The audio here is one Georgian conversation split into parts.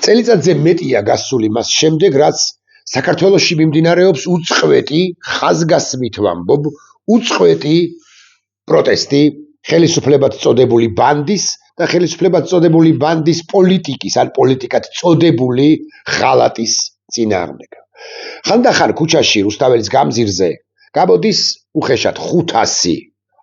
წელიწადზე მეტია გასული მას შემდეგ, რაც საქართველოში მიმდინარეობს უწყვეტი, ხაზგასმით ვამბობ, უწყვეტი პროტესტი ხელისუფლებად წოდებული ბანდის და ხელისუფლებად წოდებული ბანდის პოლიტიკის ან პოლიტიკად წოდებული ღალატის წინააღმდეგ. ხანდახან ქუჩაში რუსთაველის გამზირზე გამოდის უხეშად 500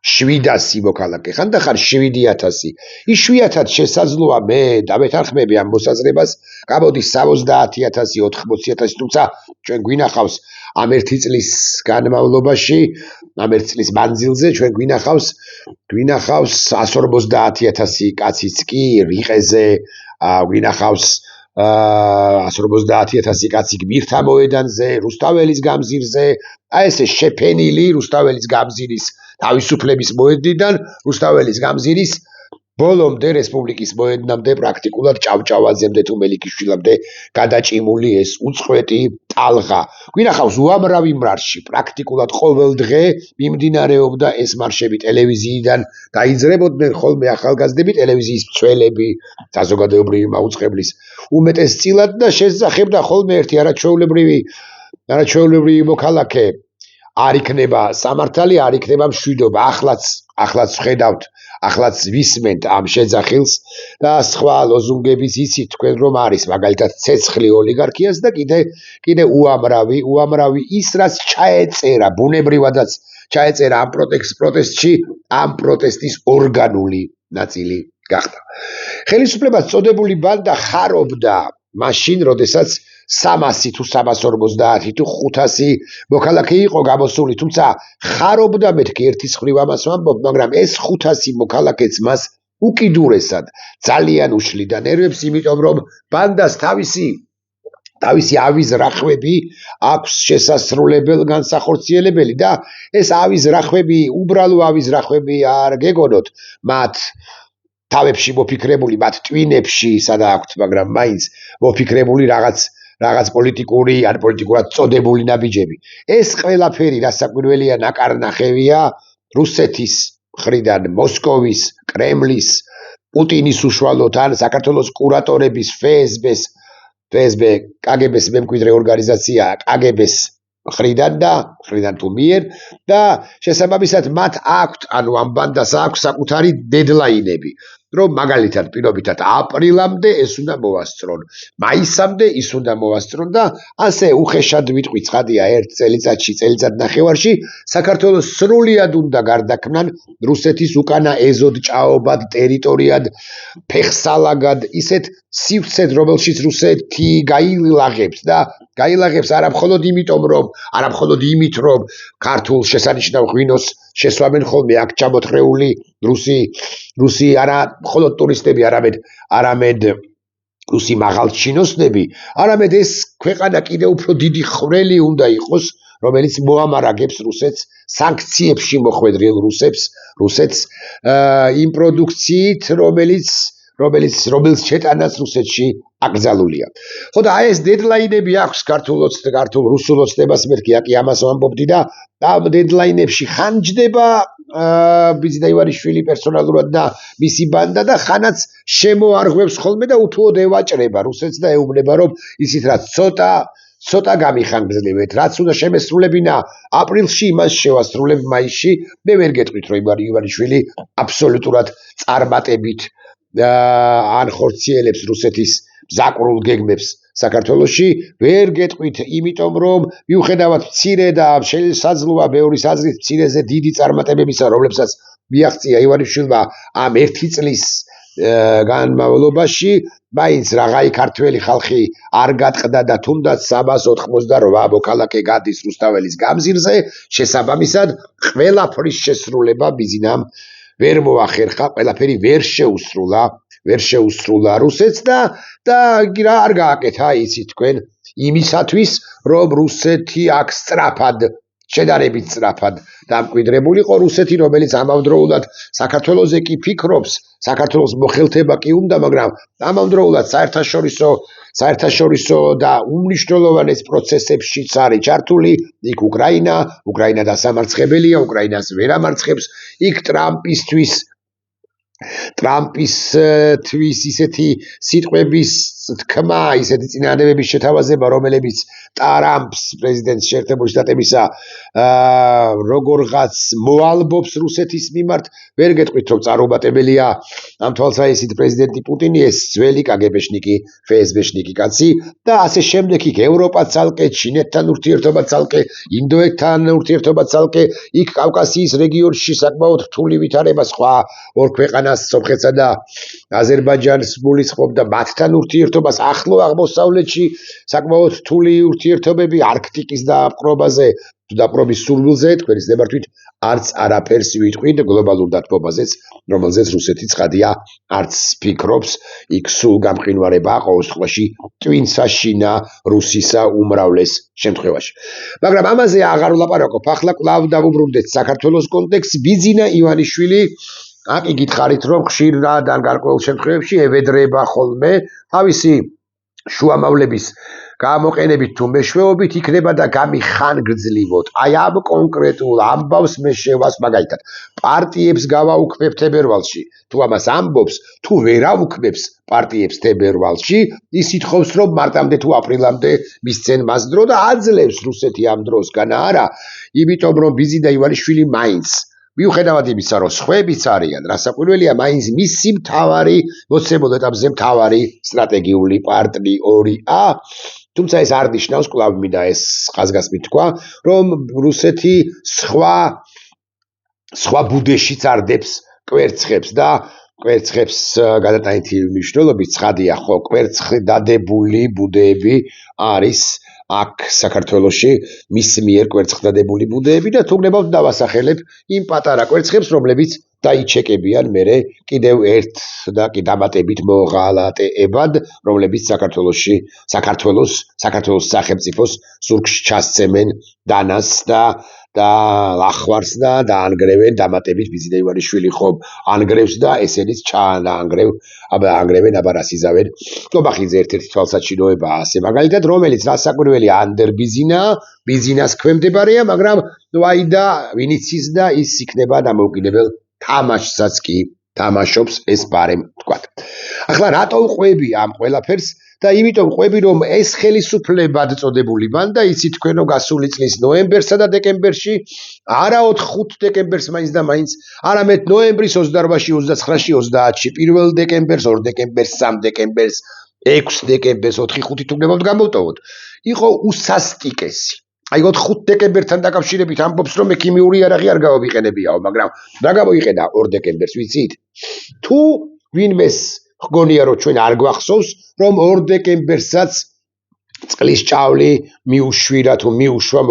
700 მოქალაქე, ხანდახან 7000. იშვიათად შესაძლოა მე დავეთანხმები ამ მოსაზრებას, გამოდის 70000, 80000, თუმცა ჩვენ გვინახავს ამ ერთი წლის განმავლობაში, ამ ერთი წლის მანძილზე ჩვენ გვინახავს 150000 კაციც კი რიყეზე, გვინახავს 150000 კაცი გმირთა მოედანზე, რუსთაველის გამზირზე, ესე შეფენილი რუსთაველის გამზირის თავისუფლების მოედნიდან რუსთაველის გამზირის ბოლომდე რესპუბლიკის მოედნამდე პრაქტიკულად ჭავჭავაძემდე თუ მელიქიშვილამდე გადაჭიმული ეს უწყვეტი ტალღა. გვინახავს უამრავი მარში, პრაქტიკულად ყოველ დღე მიმდინარეობდა ეს მარშები ტელევიზიიდან დაიძრებოდნენ ხოლმე ახალგაზრდები, ტელევიზიის მცველები, საზოგადოებრივი მაუწყებლის უმეტესწილად და შესძახებდა ხოლმე ერთი არაჩვეულებრივი მოქალაქე არ იქნება სამართალი, არ იქნება მშვიდობა. ახლაც ვხედავთ, ახლაც ვისმენთ ამ შეძახილს და სხვა ლოზუნგებიც იცით თქვენ რომ არის მაგალითად ცეცხლი ოლიგარქიას და კიდე უამრავი ის რაც ჩაეწერა, ბუნებრივადაც ჩაეწერა ამ პროტესტში, ამ პროტესტის ორგანული ნაწილი გახდა. ხელისუფლებად წოდებული ბანდა ხარობდა მაშინ, როდესაც 300 თუ 350 თუ 500 მოქალაქე იყო გამოსული, თუმცა ხარობდა მეთქი ერთის ხრივ ამას ვამბობ, მაგრამ ეს 500 მოქალაქეც მას უკიდურესად ძალიან უშლიდა ნერვებს, იმიტომ რომ ბანდას თავისი ავის რახვები აქვს შესასრულებელ განსახორციელებელი და ეს ავის რახვები, უბრალო ავის რახვები არ გეგონოთ, მათ თავებში მოფიქრებული, მათ ტვინებში სადა აქვთ, მაგრამ მაინც მოფიქრებული რაღაც პოლიტიკური ან პოლიტიკურად წოდებული ნაბიჯები. ეს ყველაფერი რასაკვირველია ნაკარნახევია რუსეთის მხრიდან, მოსკოვის, კრემლის, პუტინის უშუალოდ ან საქართველოს კურატორების, FSB, KGB-ს მემკვიდრე ორგანიზაცია, KGB-ს მხრიდან თუ მიერ და შესაბამისად მათ აქვთ, ანუ ამ ბანდას აქვს საკუთარი დედლაინები, რომ მაგალითად პირობითად აპრილამდე ეს უნდა მოვასწრონ, მაისამდე ის უნდა მოვასწრონ და ასე უხეშად ვიტყვი ცხადია ერთ წელიწადში, წელიწადნახევარში საქართველოს სრულიად უნდა გარდაქმნან რუსეთის უკანა ეზოდ ჭაობად, ტერიტორიად, ფეხსალაგად, ისეთ სივრცედ, რომელშიც რუსეთი გაილაღებს და გაილაღებს არა მხოლოდ იმით, რომ ქართულ შესანიშნავ ღვინოს შესვამენ ხოლმე აქ ჩამოთხრეული რუსი არა მხოლოდ ტურისტები, არამედ რუსი მაღალჩინოსნები, არამედ ეს ქვეყანა კიდევ უფრო დიდი ხვრელი უნდა იყოს, რომელიც მოამარაგებს რუსეთს, სანქციებში მოხვედრილ რუსეთს იმ პროდუქციით, რომელიც შეტანაც რუსეთში აკრძალულია. ხო და აი ეს დედლაინები აქვს ქართულ რუსულ ოცნებას მეთქი, აკი ამას ვამბობდი და ამ დედლაინებში ხან ჯდება ბიძინა ივანიშვილი პერსონალურად და მისი ბანდა და ხანაც შემოარღვევს ხოლმე და უთუოდ ევაჭრება რუსეთს და ეუბნება რომ ისიც რაც ცოტა გამიხანგრძლივეთ, რაც უნდა შემესრულებინა აპრილში, იმას შევასრულებ მაისში. მე ვერ გეტყვით რომ ივანიშვილი აბსოლუტურად წარმატებით ან ხორციელებს რუსეთის მზაკრულ გეგმებს საქართველოში, ვერ გეტყვით, იმიტომ რომ მიუხედავად მცირე და შესაძლოა ბევრის აზრით მცირეზე დიდი წარმატებებისა, რომლებსაც მიაღწია ივანიშვილმა ამ ერთი წლის განმავლობაში, მაინც რაღაცა ქართველი ხალხი არ გატყდა და თუნდაც 388 მოქალაქე გადის რუსთაველის გამზირზე, შესაბამისად ყველაფრის შესრულება ბიზნამ ვერ მოახერხა, ყველაფერი ვერ შეუსრულა რუსეთს და რა არ გააკეთა იცით თქვენ იმისათვის, რომ რუსეთი აქ შედარებით სწრაფად დამკვიდრებულიყო, რუსეთი, რომელიც ამავდროულად საქართველოზე კი ფიქრობს, საქართველოს მოხელთება კი უნდა, მაგრამ ამავდროულად საერთაშორისო და უმნიშვნელოვანეს პროცესებშიც არის ჩართული, იქ უკრაინა დასამარცხებელია, უკრაინას ვერ ამარცხებს, იქ ტრამპისთვის ისეთი სიტყვების თქმა, ისეთი წინადადებების შეთავაზება, რომელებიც ტრამპს პრეზიდენტს შეერთებული შტატებისა როგორღაც მოალბობს რუსეთის მიმართ, ვერ გეტყვით რომ წარუმატებელია ამ თვალსაჩინო პრეზიდენტი პუტინი ეს ძველი კგბ-შნიკი, ფსბ-შნიკი კაცი და ასე შემდეგ იქ ევროპა ცალკე, ჩინეთთან ურთიერთობა ცალკე, ინდოეთთან ურთიერთობა ცალკე, იქ კავკასიის რეგიონში საკმაოდ რთული ვითარება სხვა ორ ქვეყანას, სომხეთსა და აზერბაიჯანს გულისხმობდა მათთან ურთიერთობას, ახლო აღმოსავლეთში საკმაოდ რთული ურთიერთობები არქტიკის დაპყრობაზე, დაპყრობის სურვილზე, თქვენის ნებართვით არც არაფერს ვიტყვით გლობალურ დათბობაზეც, რომელზეც რუსეთი ცხადია არც ფიქრობს, იქ სულ გამყინვარებაა ყოველ შემთხვევაში ტვინსა შინა რუსისა უმრავლეს შემთხვევაში. მაგრამ ამაზე აღარ ვლაპარაკობ, ახლა კვლავ დავუბრუნდეთ საქართველოს კონტექსტს. ბიძინა ივანიშვილი აქ იგითხარით რომ ხშირად ან გარკვეულ შემთხვევებში ევედრება ხოლმე თავისი შუამავლების გამოყენებით თუ მეშვეობით იქნება და გამიხანგრძლივოთ. აი ამ კონკრეტულ ამბავს მე შევას მაგალითად პარტიებს გავაუქმებ თებერვალში. თუ ამას ამბობს, თუ ვერ აუქმებს პარტიებს თებერვალში, ის ითხოვს რომ მარტამდე თუ აპრილამდე მისცენ მას დრო და აძლევს რუსეთი ამ დროსგან არა, იმიტომ რომ ბიძინა ივანიშვილი მაინც მიუხედავად იმისა, რომ სხვაებიც არიან, რასაკვირველია, მაინც მისი მთავარი, მოცემულ ეტაპზე მთავარი სტრატეგიული პარტნიორია. თუმცა ეს არ ნიშნავს, კვლავ მინდა ეს ხაზგასმით თქვა, რომ რუსეთი სხვა ბუდეშიც არდებს კვერცხებს და კვერცხებს გადატანითი მნიშვნელობით ცხადია, ხო, კვერცხდადებული ბუდეები არის აქ საქართველოში მის მიერ კვერცხდადებული ბუდეები და თუნდაც დავასახელებ იმ პატარა კვერცხებს, რომლებიც დაიჩეკებიან მერე კიდევ ერთ და კი დამატებით მოღალატეებად, რომლებიც საქართველოს სახელმწიფოს ზურგში ჩასცემენ დანას და ლახვარს და დაანგრევენ დამატებით ბიძინა ივანიშვილი ხომ ანგრევს და ესენიც ანგრევენ აბარას იზავენ. ტობახიძე ერთ-ერთი თვალსაჩინოებაა ასე მაგალითად, რომელიც რასაკვირველია ანდერ ბიზინას ქვემდებარეა, მაგრამ ვაიდა ვინიცის და ის იქნება დამოუკიდებელ თამაშსაც კი თამაშობს ეს ბარემ თქვა. ახლა რატო ყვები ამ ყველაფერს და იმიტომ ყვები რომ ეს ხელისუფლებად წოდებული ბანდა იცით თქვენ რომ გასული წლის ნოემბერსა და დეკემბერში არა 5 დეკემბერს მაინც და მაინც არამედ ნოემბრის 28-ში 29-ში 30-ში 1 დეკემბერს 2 დეკემბერს 3 დეკემბერს 6 დეკემბერს 4-5 თუნდაც გამოვტოვოთ იყო უსასტიკესი. აი 5 დეკემბერთან დაკავშირებით ამბობს რომ მე ქიმიური იარაღი არ გავიყენებიაო, მაგრამ რა გამოიყენა 2 დეკემბერს ვიცით? თუ ვინმეს გონია რომ ჩვენ არ გვახსოვს რომ 2 დეკემბერსაც წყლის ჭავლი მიუშვირა თუ მიუშვა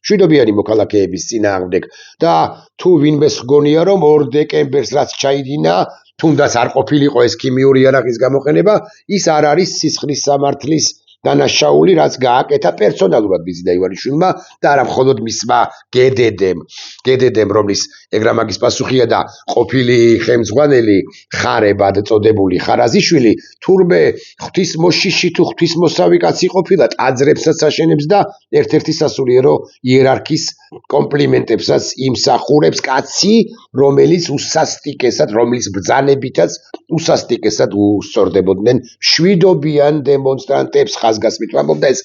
მშვიდობიანი მოქალაქეების წინააღმდეგ და თუ ვინმეს გონია რომ 2 დეკემბერს რაც ჩაიდინა თუნდაც არ ყოფილიყო ეს ქიმიური იარაღის გამოყენება, ის არ არის სისხლის სამართლის დანაშაული, რაც გააკეთა პერსონალურად ბიძინა ივანიშვილმა და არა მხოლოდ მისმა გედედემ, რომლის ეგრა მაგის პასუხია და ყოფილი ხელმძღვანელი ხარებად წოდებული ხარაზიშვილი, თურმე ღვთისმოშიში თუ ღვთისმოსავი კაცი ყოფილა, ტაძრებსაც აშენებს და ერთ-ერთი სასულიერო იერარქის კომპლიმენტებსაც იმსახურებს, კაცი, რომელიც უსასტიკესად, რომლის ბრძანებითაც უსასტიკესად უსწორდებოდნენ მშვიდობიან დემონსტრანტებს. ხაზგასმით ვამბობ და ეს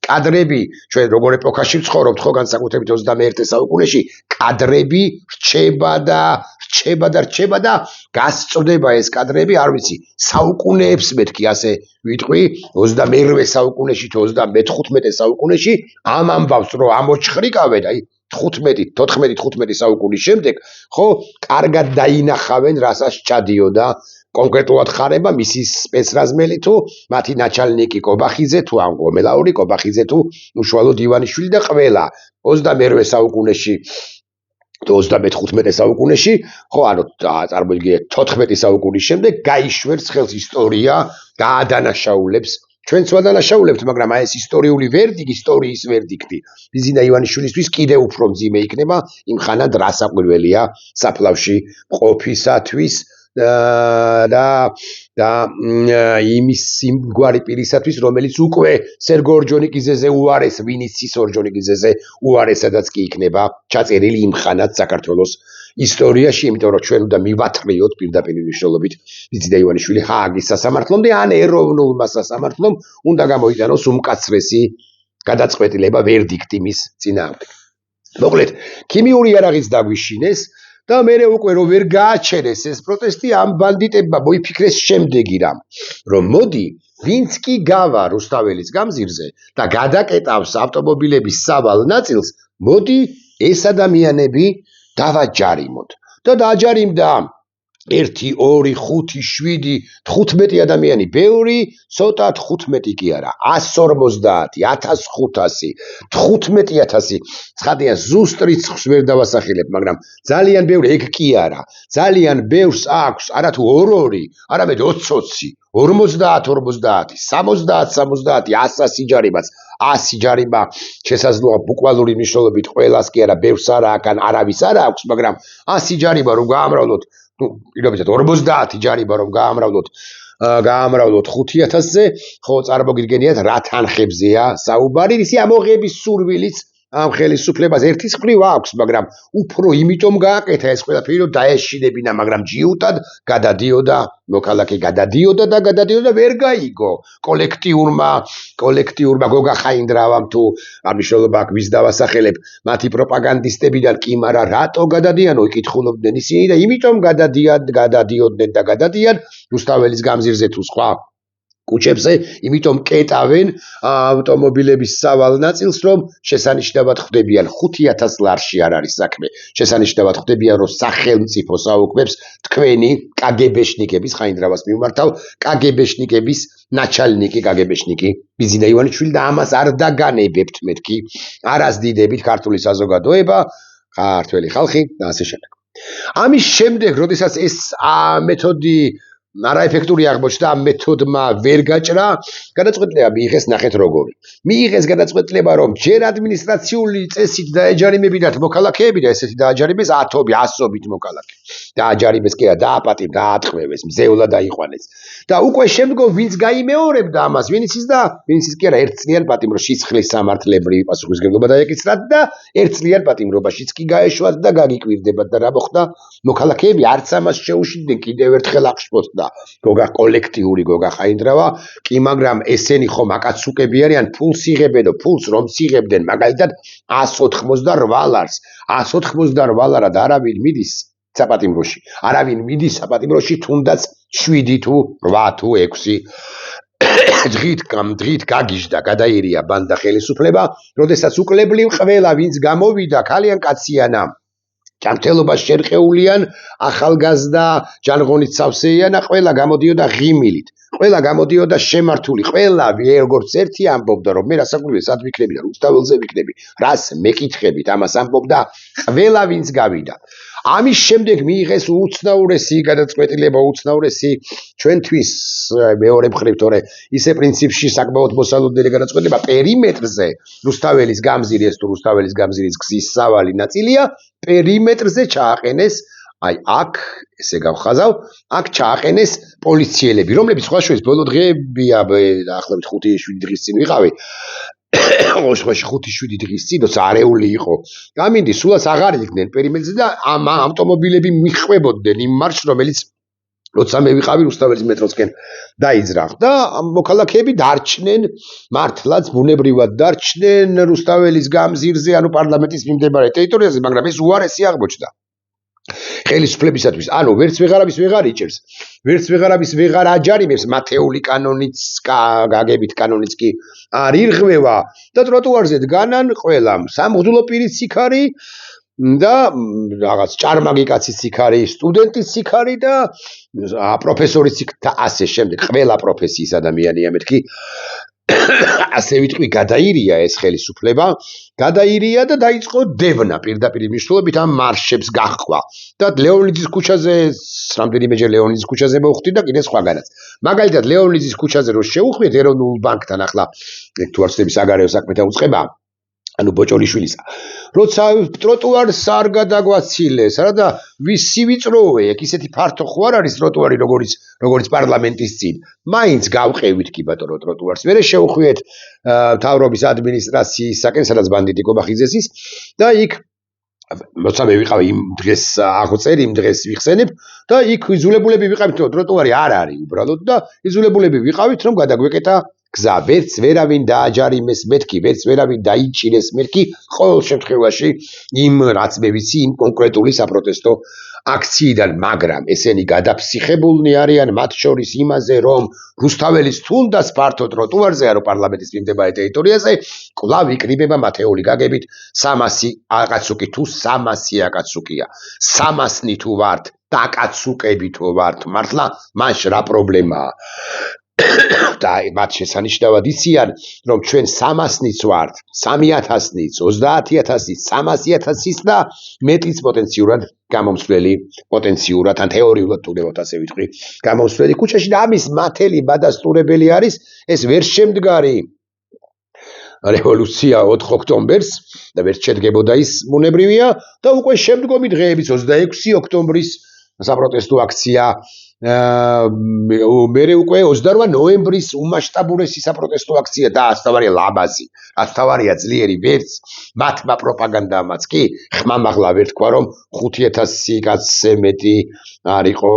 კადრები ჩვენ როგორ ეპოქაში ვცხოვრობთ, ხო, განსაკუთრებით 21 საუკუნეში კადრები რჩება და გასწოდება ეს კადრები, არ ვიცი, საუკუნეებს მეთქი ასე ვიტყვი, 21 საუკუნეში თუ 35 საუკუნეში ამ ამბავს რომ ამოჩხრიკავენ, აი 15 საუკუნის შემდეგ, ხო, კარგად დაინახავენ რასაც ჩადიოდა კონკრეტულად ხარება მისი სპეცრაზმელი თუ მათი ნაჩალნიკი კობახიძე თუ ამ გომელაური კობახიძე თუ უშუალოდ ივანიშვილი და ყველა 21 საუკუნეში თუ 35 საუკუნეში, ხო, ანუ წარმოიდგინეთ 14 საუკუნის შემდეგ გაიშვერს ხელს ისტორია, გაადანაშაულებს ჩვენც ვადანაშაულებთ, მაგრამ აი ეს ისტორიის ვერდიქტი ბიძინა ივანიშვილისთვის კიდევ უფრო მძიმე იქნება იმ ხანად რასაკვირველია საფლავში ყოფისათვის და იმის იმგვარი პირისათვის, რომელიც უკვე სერგო ორჯონიკიძეზე უარეს, ვინიცის ორჯონიკიძეზე უარესადაც კი იქნება ჩაწერილი იმ ხანად საქართველოს ისტორიაში, იმიტომ რომ ჩვენ უნდა მივათრიოთ პირდაპირ მნიშვნელობით მიწიდა ივანიშვილი ჰააგის სასამართლომდე ან ეროვნულმა სასამართლომ უნდა გამოიტანოს უმკაცრესი გადაწყვეტილება ვერდიქტი მის წინააღმდეგ. მოკლედ, ქიმიური იარაღიც დაგვიშინეს და მე უკვე რომ ვერ გააჩერეს ეს პროტესტი, ამ ბანდიტებმა მოიფიქრეს შემდეგი რამ, რომ მოდი ვინც კი გავა რუსთაველის გამზირზე და გადაკეტავს ავტომობილების სავალ ნაწილს, მოდი ეს ადამიანები დავაჯარიმოთ. და დააჯარიმდა 1, 2, 5, 7, 15 ადამიანი, ბევრი, ცოტა 15 კი არა, 150, 1500, 15000. ცხადია, ზუსტ რიცხვს ვერ დავასახელებ, მაგრამ ძალიან ბევრი, ეგ კი არა. ძალიან ბევრს აქვს, არა თუ 2, არამედ 20, 50, 50, 70, 100 სიჯარიმაც. 100 ჯარიმა შესაძლოა ბუკვალური მნიშვნელობით ყველას კი არა, ბევრს არა აქვს, ან არავის არ აქვს, მაგრამ 100 ჯარიმა რომ გაამრავლოთ, პირობითად 50 ჯარიმა რომ გაამრავლოთ 5000-ზე, ხო წარმოგიდგენიათ რა თანხებზეა საუბარი, ისი ამოღების სურვილიც ამ ხელისუფლებას ერთის მხრივ აქვს, მაგრამ უფრო იმიტომ გააკეთა ეს ყველაფერი, რომ დაეშინებინა, მაგრამ ჯიუტად გადადიოდა, მოქალაქე გადადიოდა და ვერ გაიგო კოლექტიურმა გოგა ხაინდრავამ თუ ამ მნიშვნელობა აქ ვის დავასახელებ, მათი პროპაგანდისტებიდან კი, მაგრამ რატო გადადიანო იკითხულობდნენ ისინი და იმიტომ გადადიოდნენ და გადადიან რუსთაველის გამზირზე თუ სხვა კუჩებზე, იმიტომ კეტავენ ავტომობილების სავალ ნაწილს, რომ შესანიშნავად ხვდებიან 5000 ლარში არ არის საქმე. შესანიშნავად ხვდებიან, რომ სახელმწიფო საუქმებს თქვენი კაგებეშნიკების, ხაინდრავას მიმართავ, კაგებეშნიკების ნაჩალნიკი, კაგებეშნიკი ბიზინა ივანიშვილი და ამას არ დაგანებებთ მეთქი, არასდიდებით ქართული საზოგადოება, ქართველი ხალხი და ასე შემდეგ. ამის შემდეგ, როდესაც ეს მეთოდი არაეფექტური აღმოჩნდა, ამ მეთოდმა ვერ გაჭრა, გადაწყვეტილება მიიღეს, ნახეთ როგორი. მიიღეს გადაწყვეტილება, რომ ჯერ ადმინისტრაციული წესით დაეჯარიმებინათ მოქალაქეები და ესეთი დააჯარიმეს 100-ობით მოქალაქე. დააჯარიმეს კი არა, დააპატიმ, დაატყვევეს, მზეულა დაიყვანეს. და უკვე შემდგომ ვინც გაიმეორებდა ამას, ვინც ის კი არა, ერთწლიან პატიმროში სიხლის სამართლებრივი პასუხისმგებლობა დაეკისრათ და ერთწლიან პატიმრობაშიც კი გაეშვათ და გაგიკვირდებათ და რა მოხდა? მოქალაქეები არც ამას შეუშინდნენ, კიდევ ერთხელ აღშფოთდა გოგა კოლექტიური გოგა ხაინდრავა, კი მაგრამ ესენი ხომ აკაცუკები არიან, ფულს იღებენ, ფულს რომ იღებდნენ, მაგალითად 188 ლარს, 188 ლარად არავინ მიდის საპატიმროში, არავინ მიდის საპატიმროში თუნდაც 7 თუ 8 თუ 6 დღით გაგიჟდა, გადაირია ბანდა ხელისუფლება, როდესაც უკლებლივ ყველა ვინც გამოვიდა, ქალიან კაციანა ჯანმრთელობას შერყეულიან, ახალგაზრდა, ჯანღონით სავსეიანა, ყველა გამოდიოდა ღიმილით, ყველა გამოდიოდა შემართული, ყველა როგორც ერთი ამბობდა, რომ მე რასაკვირველია, სად ვიქნები და რუსთაველზე ვიქნები, რას მეკითხებით, ამას ამბობდა ყველა ვინც გავიდა. ამის შემდეგ მიიღეს უცნაურესი გადაწყვეტილება, უცნაურესი ჩვენთვის მეორე მხრივ, თორე ისე პრინციპში საკმაოდ მოსალოდნელი გადაწყვეტილება პერიმეტრზე, რუსთაველის გამზირი, ეს თუ რუსთაველის გამზირის გზის სავალი ნაწილია, პერიმეტრზე ჩააყენეს, აი აქ, ესე გავხაზავ, აქ ჩააყენეს პოლიციელები, რომლებიც სხვა შორის ბოლო დღეებია, დაახლოებით 5-7 დღის წინ ვიყავი. 5-7 დღის წინ, როცა არეული იყო. გამინდი, სულაც აღარ იდგნენ პერიმეტრზე და ამ ავტომობილები მიხვებოდნენ იმ მარშს, რომელიც როცა მე ვიყავი რუსთაველის მეტროსკენ დაიძრახ და მოქალაქეები დარჩნენ, მართლაც ბუნებრივად დარჩნენ რუსთაველის გამზირზე, ანუ პარლამენტის მიმდებარე ტერიტორიაზე, მაგრამ ეს უარესი აღმოჩნდა. ხელისუფლებისათვის, ანუ ვერც ვეღარავის ვეღარ იჭერს, ვერც ვეღარავის ვეღარ აჯარიმებს, მათეული კანონიც, გაგებით კანონიც კი არ ირღვევა და ტროტუარზე დგანან ყველამ, სამღვდელო პირის სიქარი და რაღაც ჭარმაგი კაცის სიქარი, სტუდენტის სიქარი და პროფესორის სიქარი და ასე შემდეგ, ყველა პროფესიის ადამიანია მეთქი. ასე ვიტყვი, გადაირია ეს ხელისუფლება, გადაირია და დაიწყო დევნა პირდაპირ მნიშვნელობით ამ მარშებს გაჰყვა. და ლეონიძის ქუჩაზე, რამდენიმეჯერ ლეონიძის ქუჩაზე მოვხვდი და კიდე სხვაგანაც. მაგალითად, ლეონიძის ქუჩაზე რო შევხვდით ეროვნულ ბანკთან ახლა თუ არ ვცდები საგარეო საქმეთა უწყება, ანუ ბოჭორიშვილისა. როცა ტროტუარს არ გადაგვაცილეს, რა და ვისი ვიწროვე, ეგ ისეთი ფართო ხო არ არის ტროტუარი, როგორც პარლამენტის წინ. მაინც გავყევით კი ბატონო ტროტუარს. მერე შევხვიეთ მთავრობის ადმინისტრაციისაკენ, სადაც ბანდიტი კობახიძეს ის და იქ როცა მე ვიყავი იმ დღეს აღვწერ, იმ დღეს ვიხსენებ და იქ იძულებულები ვიყავით, რომ ტროტუარი არ არის უბრალოდ და იძულებულები ვიყავით, რომ გადაგვეკეტა გზა. ვერც ვერავინ დააჯარიმეს მეთქი, ვერც ვერავინ დაიჭირეს მეთქი, ყოველ შემთხვევაში იმ რაც მე ვიცი, იმ კონკრეტული საპროტესტო აქციიდან, მაგრამ ესენი გადაფსიხებულნი არიან მათ შორის იმაზე, რომ რუსთაველის თუნდაც ფართო ტროტუარზე, არო პარლამენტის მიმდებარე ტერიტორიაზე, კვლავ იკრიბება მათეული გაგებით 300 აკაცუკი თუ 300 აკაცუკია. 300-ნი თუ ვართ და აკაცუკები თუ ვართ, მართლა მაშ რა პრობლემაა? და მათ შესანიშნავად იციან, რომ ჩვენ 300-ნიც ვართ, 3000-ნიც, 30000-იც, 300000-იც და მეტიც პოტენციურად გამომსვლელი, პოტენციურად ან თეორიულად თუნდაც ასე ვიტყვი, გამომსვლელი ქუჩაში და ამის მათელი ბადასტურებელი არის ეს ვერ შემდგარი რევოლუცია 4 ოქტომბერს და ვერ შედგებოდა ის ბუნებრივია და უკვე შემდგომი დღეების 26 ოქტომბრის საპროტესტო აქცია მე უკვე 28 ნოემბრის უმასშტაბურესი საპროტესტო აქცია და ასთავარია ლამაზი, ასთავარია ძლიერი ვერც მათმა პროპაგანდამაც კი ხმამაღლა ვერ თქვა რომ 5000 კაცზე მეტი არ იყო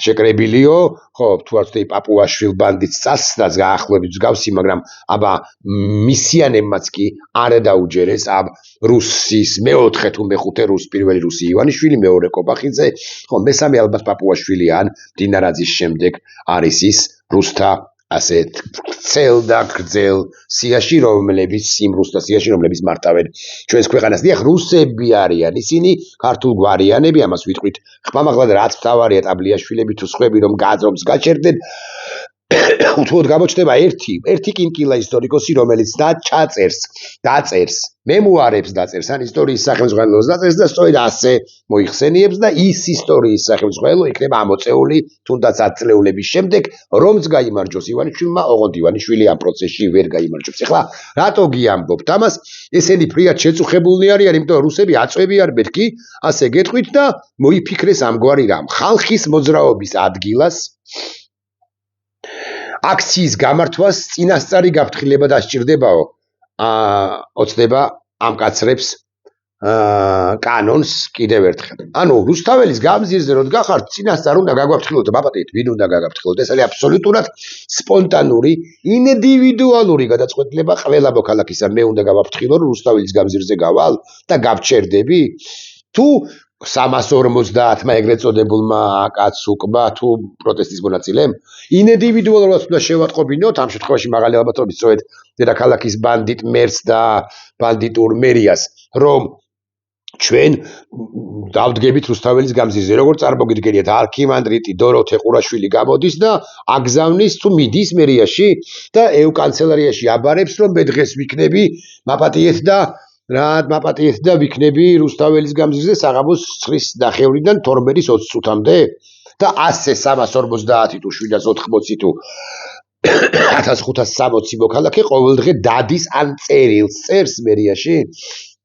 შეკრებილიო, ხო, თუ არ ვთქვი პაპუაშვილ ბანდიტს წასვლაც გაახლოებით მსგავსი, მაგრამ აბა მისიანებმაც კი არ დაუჯერეს ამ რუსის მეოთხე თუ მეხუთე რუს პირველი რუსი ივანიშვილი, მეორე კობახიძე, ხო, მესამე ალბათ პაპუაშვილი ან დინარაძის შემდეგ არის ის რუსთა ასეთ გრძელ და გრძელ სიაში, რომლებიც იმ რუსთა სიაში, რომლებიც მართავენ ჩვენს ქვეყანას. დიახ, რუსები არიან ისინი, ქართულ გვარიანები, ამას ვიტყვით ხმამაღლად, რაც მთავარია ტაბლიაშვილები თუ სხვები რომ გაძრობს გაჩერდნენ. უთუოდ გამოჩნდება ერთი კინკილა ისტორიკოსი, რომელიც დაწერს მემუარებს დაწერს, ან ისტორიის სახელმძღვანელოს დაწერს და სწორედ ასე მოიხსენიებს და ის ისტორიის სახელმძღვანელო იქნება ამოწეული თუნდაც 10 წლეულების შემდეგ, რომც გაიმარჯვოს ივანიშვილმა, ოღონდ ივანიშვილი ამ პროცესში ვერ გაიმარჯვებს. ეხლა რატო გიამბობთ ამას? ესენი ფრიად შეწუხებულნი არიან, იმიტომ რომ რუსები აწვევიან მეთქი, ასე გეტყვით და მოიფიქრეს ამგვარი რამ. ხალხის მოძრაობის ადგილას აქციის გამართვას წინასწარი გაფრთხილება დასჭირდებაო. ოცნება ამკაცრებს კანონს კიდევ ერთხელ. ანუ რუსთაველის გამზირზე რომ გახართ, წინასწარ უნდა გაგვაფრთხილოთ, ბაბატეთ, ვინ უნდა გაგაფრთხილოთ? ეს არის აბსოლუტურად სპონტანური, ინდივიდუალური გადაწყვეტილება ყველა მოქალაქისა. მე უნდა გავაფრთხილო, რომ რუსთაველის გამზირზე გავალ და გავჩერდები? თუ 350-მა ეგრეთ წოდებულმა აკაცუკმა თუ პროტესტის მონაწილემ ინდივიდუალურად უნდა შევატყობინოთ, ამ შემთხვევაში მაღალი ალბათობით სწორედ დედაქალაქის ბანდიტ მერს და ბანდიტურ მერიას, რომ ჩვენ დავდგებით რუსთაველის გამზირზე. როგორ წარმოგიდგენიათ, არქიმანდრიტი დოროთე ყურაშვილი გამოდის და აგზავნის თუ მიდის მერიაში და ეუკანცელარიაში აბარებს, რომ მე დღეს ვიქნები მაპატიეთ და ვიქნები რუსთაველის გამზირზე საღამოს 9:30-დან 12-ის 20 წუთამდე და ასე 350 თუ 780 თუ 1560 მოქალაქე ყოველდღე დადის ან წერილს წერს მერიაში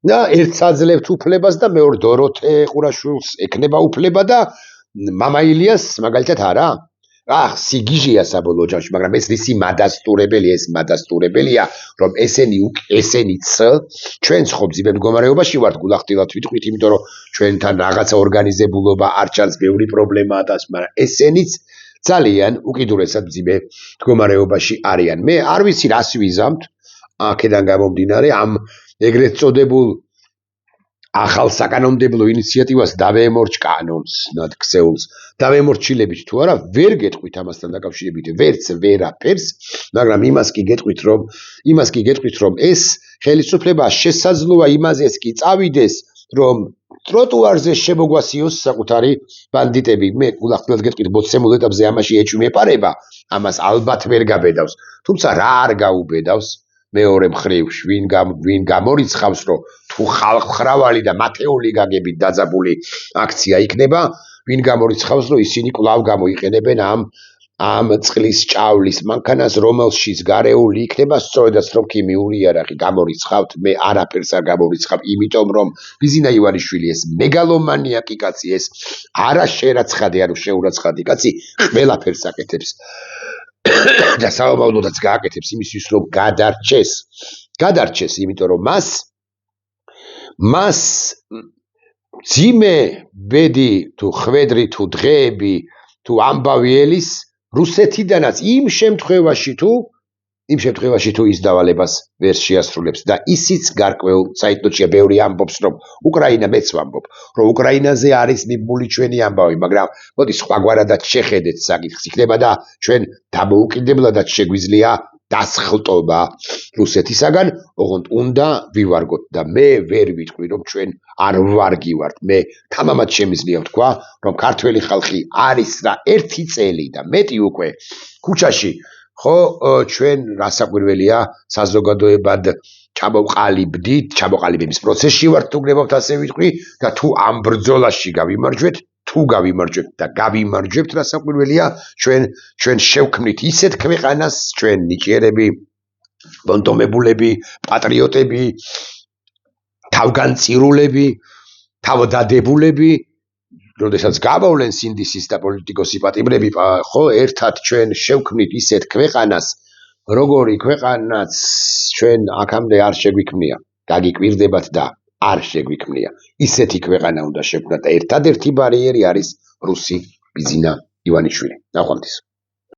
და ერთს აძლევთ უფლებას და მეორე დოროთე ყურაშვილს ექნება უფლება და მამა ილიას მაგალითად არა. სიგიჟეა საბოლოო ჯამში, მაგრამ ეს რისი მადასტურებელია, ეს მადასტურებელია, რომ ესენიც ჩვენც ხო მძიმე მდგომარეობაში ვართ, გულახდილად ვიტყვით, იმიტომ რომ ჩვენთან რაღაცა ორგანიზებულობა არ ჩანს, ბევრი პრობლემაა და მაგრამ ესენიც ძალიან უკიდურესად მძიმე მდგომარეობაში არიან. მე არ ვიცი რას ვიზამთ, აქედან გამომდინარე ამ ეგრეთ წოდებულ ახალ საკანონმდებლო ინიციატივას დავემორჩ კანონს, ნათქსეულს, დავემორჩილებით თუ არა, ვერ გეტყვით ამასთან დაკავშირებით ვერც ვერაფერს, მაგრამ იმას კი გეტყვით, რომ ეს ხელისუფლება შესაძლოა იმაზეც კი წავიდეს, რომ ტროტუარზე შემოგვასიოს საკუთარი ბანდიტები. მე გულახდილად გეტყვით, მოცემულ ეტაპზე ამაში ეჭვი მეპარება, ამას ალბათ ვერ გაბედავს, თუმცა რა არ გაუბედავს მეორე მხრივ ვინ გამორიცხავს, რომ თუ ხალხმრავალი და მათეული გაგებით დაძაბული აქცია იქნება, ვინ გამორიცხავს, რომ ისინი კვლავ გამოიყენებენ ამ წყლის ჭავლის მანქანას, რომელშიც გარეული იქნება სწორედაც რომ ქიმიური იარაღი. გამორიცხავთ, მე არაფერს არ გამორიცხავ, იმიტომ რომ ბიზინა ივანიშვილი ეს მეგალომანიაკი კაცი, ეს არა შერაცხადი, ანუ შეურაცხადი კაცი, ყველაფერს აკეთებს. და საომავლოდაც გააკეთებს იმისთვის, რომ გადარჩეს, იმიტომ რომ მას ძიმე ბედი თუ ხვედრი თუ დღეები თუ ამბავი ელის რუსეთიდანაც იმ შემთხვევაში თუ ის დავალებას ვერ შეასრულებს და ისიც გარკვეულ საიტოჩია ბევრი ამბობს რომ უკრაინა მეც ვამბობ რომ უკრაინაზე არის მიბმული ჩვენი ამბავი მაგრამ მოდი სხვაგვარადაც შეხედეთ საკითხს იქნება და ჩვენ დამოუკიდებლადაც შეგვიძლია დასხლტობა რუსეთისაგან ოღონდ უნდა ვივარგოთ და მე ვერ ვიტყვი რომ ჩვენ არ ვარგივართ მე თამამად შემიძლია ვთქვა რომ ქართველი ხალხი არის რა ერთი წელი და მეტი უკვე ქუჩაში ხო ჩვენ რასაკვირველია საზოგადოებად ჩამოყალიბების პროცესში ვართ თუ გნებავთ ასე ვიტყვი და თუ ამ ბრძოლაში გავიმარჯვეთ და გავიმარჯვებთ რასაკვირველია ჩვენ შევქმნით ისეთ ქვეყანას ჩვენ ნიჭიერები ბონტომებულები პატრიოტები თავგანწირულები თავდადებულები როდესაც გავავლენ სინდისის და პოლიტიკოსი პატიმრები ხო ერთად ჩვენ შევქმნით ისეთ ქვეყანას როგორი ქვეყანაც ჩვენ აქამდე არ შეგვიქმნია გაგიკვირდებათ და არ შეგვიქმნია ისეთი ქვეყანა უნდა შევქმნათ და ერთადერთი ბარიერი არის რუსი ბიზინა ივანიშვილი ნახვამდის